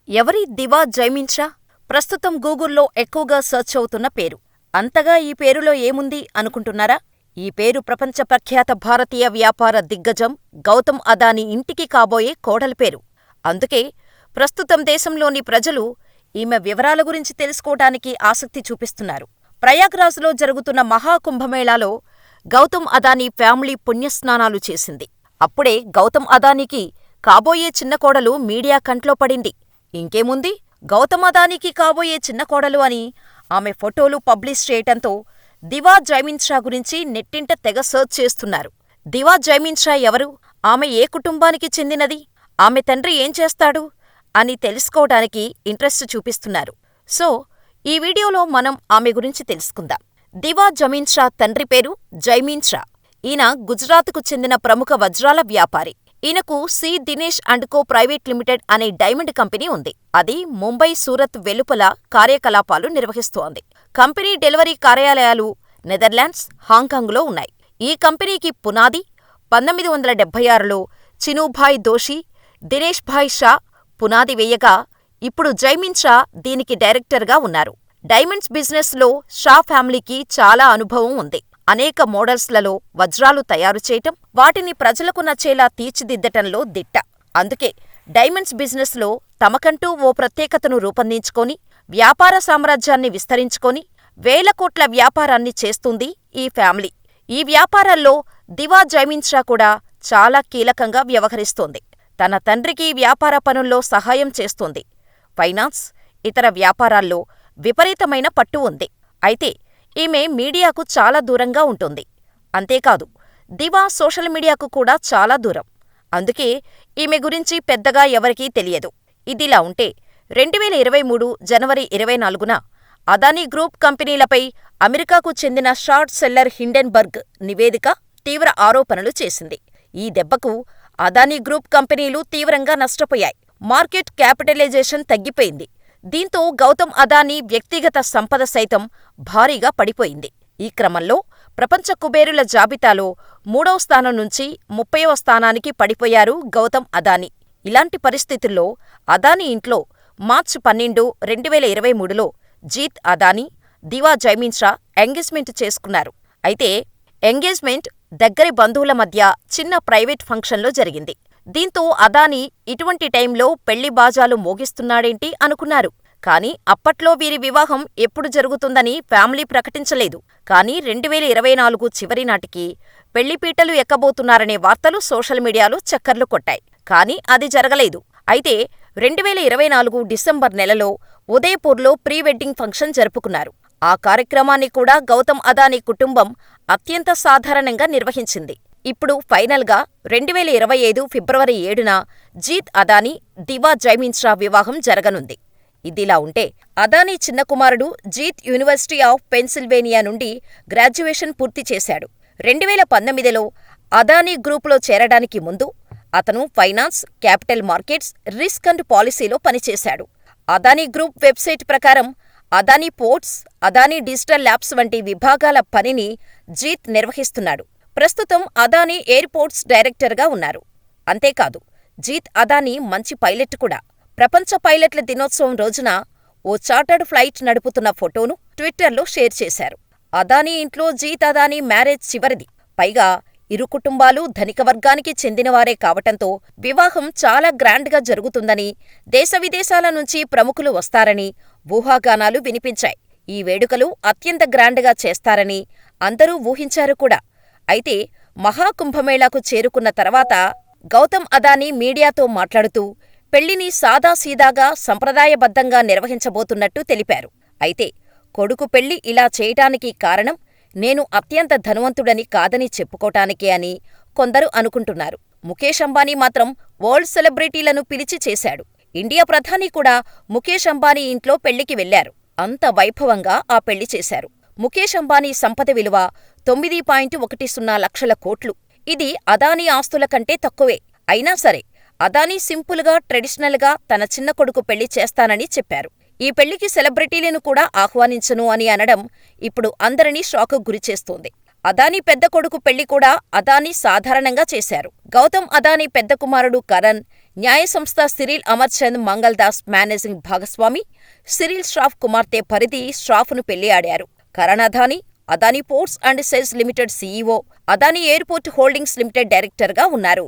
ఎవరి దివా జైమిన్షా? ప్రస్తుతం గూగుల్లో ఎక్కువగా సెర్చ్ అవుతున్న పేరు. అంతగా ఈ పేరులో ఏముంది అనుకుంటున్నారా? ఈ పేరు ప్రపంచ ప్రఖ్యాత భారతీయ వ్యాపార దిగ్గజం గౌతమ్ అదానీ ఇంటికి కాబోయే కోడలి పేరు. అందుకే ప్రస్తుతం దేశంలోని ప్రజలు ఈమె వివరాల గురించి తెలుసుకోవటానికి ఆసక్తి చూపిస్తున్నారు. ప్రయాగ్రాజ్లో జరుగుతున్న మహాకుంభమేళాలో గౌతమ్ అదానీ ఫ్యామిలీ పుణ్యస్నానాలు చేసింది. అప్పుడే గౌతమ్ అదానీకి కాబోయే చిన్న కోడలు మీడియా కంట్లో పడింది. ఇంకేముంది, గౌతమ్ అదానీకి కాబోయే చిన్న కోడలు అని ఆమె ఫోటోలు పబ్లిష్ చేయటంతో దివా జైమిన్షా గురించి నెట్టింట తెగ సెర్చ్ చేస్తున్నారు. దివా జైమిన్షా ఎవరు? ఆమె ఏ కుటుంబానికి చెందినది? ఆమె తండ్రి ఏం చేస్తాడు అని తెలుసుకోవటానికి ఇంట్రెస్ట్ చూపిస్తున్నారు. సో, ఈ వీడియోలో మనం ఆమె గురించి తెలుసుకుందాం. దివా జమీన్షా తండ్రి పేరు జైమిన్షా. ఈయన గుజరాత్కు చెందిన ప్రముఖ వజ్రాల వ్యాపారి. ఈయనకు C Dinesh and co private limited అనే డైమండ్ కంపెనీ ఉంది. అది ముంబై, సూరత్ వెలుపల కార్యకలాపాలు నిర్వహిస్తోంది. కంపెనీ డెలివరీ కార్యాలయాలు నెదర్లాండ్స్, హాంకాంగ్లో ఉన్నాయి. ఈ కంపెనీకి పునాది 1976లో చినూభాయ్ దోషి, దినేష్ భాయ్ షా పునాది వేయగా, ఇప్పుడు జైమిన్షా దీనికి డైరెక్టర్గా ఉన్నారు. డైమండ్స్ బిజినెస్లో షా ఫ్యామిలీకి చాలా అనుభవం ఉంది. అనేక మోడల్స్లలో వజ్రాలు తయారు చేయటం, వాటిని ప్రజలకు నచ్చేలా తీర్చిదిద్దటంలో దిట్ట. అందుకే డైమండ్స్ బిజినెస్లో తమకంటూ ఓ ప్రత్యేకతను రూపొందించుకొని, వ్యాపార సామ్రాజ్యాన్ని విస్తరించుకొని వేల కోట్ల వ్యాపారాన్ని చేస్తుంది ఈ ఫ్యామిలీ. ఈ వ్యాపారాల్లో దివా జైమిన్షా కూడా చాలా కీలకంగా వ్యవహరిస్తోంది. తన తండ్రికి వ్యాపార పనుల్లో సహాయం చేస్తోంది. ఫైనాన్స్, ఇతర వ్యాపారాల్లో విపరీతమైన పట్టు ఉంది. అయితే ఈమె మీడియాకు చాలా దూరంగా ఉంటుంది. అంతేకాదు, దివా సోషల్ మీడియాకు కూడా చాలా దూరం. అందుకే ఈమె గురించి పెద్దగా ఎవరికీ తెలియదు. ఇదిలా ఉంటే 2023 జనవరి 24న అదానీ గ్రూప్ కంపెనీలపై అమెరికాకు చెందిన షార్ట్ సెల్లర్ హిండెన్బర్గ్ నివేదిక తీవ్ర ఆరోపణలు చేసింది. ఈ దెబ్బకు అదానీ గ్రూప్ కంపెనీలు తీవ్రంగా నష్టపోయాయి. మార్కెట్ క్యాపిటలైజేషన్ తగ్గిపోయింది. దీంతో గౌతమ్ అదానీ వ్యక్తిగత సంపద సైతం భారీగా పడిపోయింది. ఈ క్రమంలో ప్రపంచ కుబేరుల జాబితాలో 3వ స్థానం నుంచి 30వ స్థానానికి పడిపోయారు గౌతమ్ అదానీ. ఇలాంటి పరిస్థితుల్లో అదానీ ఇంట్లో మార్చి 12, 2023లో జీత్ అదానీ, దివా జైమిన్షా ఎంగేజ్మెంట్ చేసుకున్నారు. అయితే ఎంగేజ్మెంట్ దగ్గరి బంధువుల మధ్య చిన్న ప్రైవేట్ ఫంక్షన్లో జరిగింది. దీంతో అదానీ ఇటువంటి టైంలో పెళ్లి బాజాలు మోగిస్తున్నాడేంటి అనుకున్నారు. కానీ అప్పట్లో వీరి వివాహం ఎప్పుడు జరుగుతుందని ఫ్యామిలీ ప్రకటించలేదు. కానీ 2024 చివరి నాటికి పెళ్లిపీటలు ఎక్కబోతున్నారనే వార్తలు సోషల్ మీడియాలో చక్కర్లు కొట్టాయి. కానీ అది జరగలేదు. అయితే 2024 డిసెంబర్ నెలలో ఉదయపూర్లో ప్రీ వెడ్డింగ్ ఫంక్షన్ జరుపుకున్నారు. ఆ కార్యక్రమాన్ని కూడా గౌతమ్ అదానీ కుటుంబం అత్యంత సాధారణంగా నిర్వహించింది. ఇప్పుడు ఫైనల్గా 2025 ఫిబ్రవరి 7న జీత్ అదానీ, దివా జైమిన్షా వివాహం జరగనుంది. ఇదిలా ఉంటే అదానీ చిన్న కుమారుడు జీత్ యూనివర్సిటీ ఆఫ్ పెన్సిల్వేనియా నుండి గ్రాడ్యుయేషన్ పూర్తి చేశాడు. 2019లో అదానీ గ్రూపులో చేరడానికి ముందు అతను finance, capital markets, risk and పాలసీలో పనిచేశాడు. అదానీ గ్రూప్ వెబ్సైట్ ప్రకారం Adani ports, Adani digital labs వంటి విభాగాల పనిని జీత్ నిర్వహిస్తున్నాడు. ప్రస్తుతం అదానీ ఎయిర్పోర్ట్స్ డైరెక్టర్గా ఉన్నారు. అంతేకాదు, జీత్ అదానీ మంచి పైలట్ కూడా. ప్రపంచ పైలట్ల దినోత్సవం రోజున ఓ చార్టర్డ్ ఫ్లైట్ నడుపుతున్న ఫోటోను ట్విట్టర్లో షేర్ చేశారు. అదానీ ఇంట్లో జీత్ అదానీ మ్యారేజ్ చివరిది. పైగా ఇరు కుటుంబాలు ధనిక వర్గానికి చెందినవారే కావటంతో వివాహం చాలా గ్రాండ్గా జరుగుతుందని, దేశ విదేశాల నుంచి ప్రముఖులు వస్తారని ఊహాగానాలు వినిపించాయి. ఈ వేడుకలు అత్యంత గ్రాండ్గా చేస్తారని అందరూ ఊహించారు కూడా. అయితే మహాకుంభమేళాకు చేరుకున్న తర్వాత గౌతమ్ అదానీ మీడియాతో మాట్లాడుతూ పెళ్లిని సాదాసీదాగా సంప్రదాయబద్ధంగా నిర్వహించబోతున్నట్టు తెలిపారు. అయితే కొడుకు పెళ్లి ఇలా చేయటానికి కారణం నేను అత్యంత ధనవంతుడని కాదని చెప్పుకోటానికే అని కొందరు అనుకుంటున్నారు. ముఖేష్ అంబానీ మాత్రం వరల్డ్ సెలబ్రిటీలను పిలిచి చేశాడు. ఇండియా ప్రధాని కూడా ముఖేష్ అంబానీ ఇంట్లో పెళ్లికి వెళ్లారు. అంత వైభవంగా ఆ పెళ్లి చేశారు. ముఖేష్ అంబానీ సంపద విలువ 9.10 లక్షల కోట్లు. ఇది అదానీ ఆస్తుల కంటే తక్కువే. అయినా సరే అదానీ సింపుల్గా, ట్రెడిషనల్గా తన చిన్న కొడుకు పెళ్లి చేస్తానని చెప్పారు. ఈ పెళ్లికి సెలబ్రిటీలను కూడా ఆహ్వానించను అని అనడం ఇప్పుడు అందరినీ షాకుకు గురిచేస్తోంది. అదానీ పెద్ద కొడుకు పెళ్లి కూడా అదానీ సాధారణంగా చేశారు. గౌతమ్ అదానీ పెద్ద కుమారుడు కరణ్, న్యాయ సంస్థ సిరిల్ అమర్చంద్ మంగల్ దాస్ మేనేజింగ్ భాగస్వామి సిరిల్ ష్రాఫ్ కుమార్తె పరిధి ష్రాఫ్ను పెళ్లి ఆడారు. Karan Adani, Adani ports and SEZ limited CEO, Adani airport holdings limited డైరెక్టర్గా ఉన్నారు.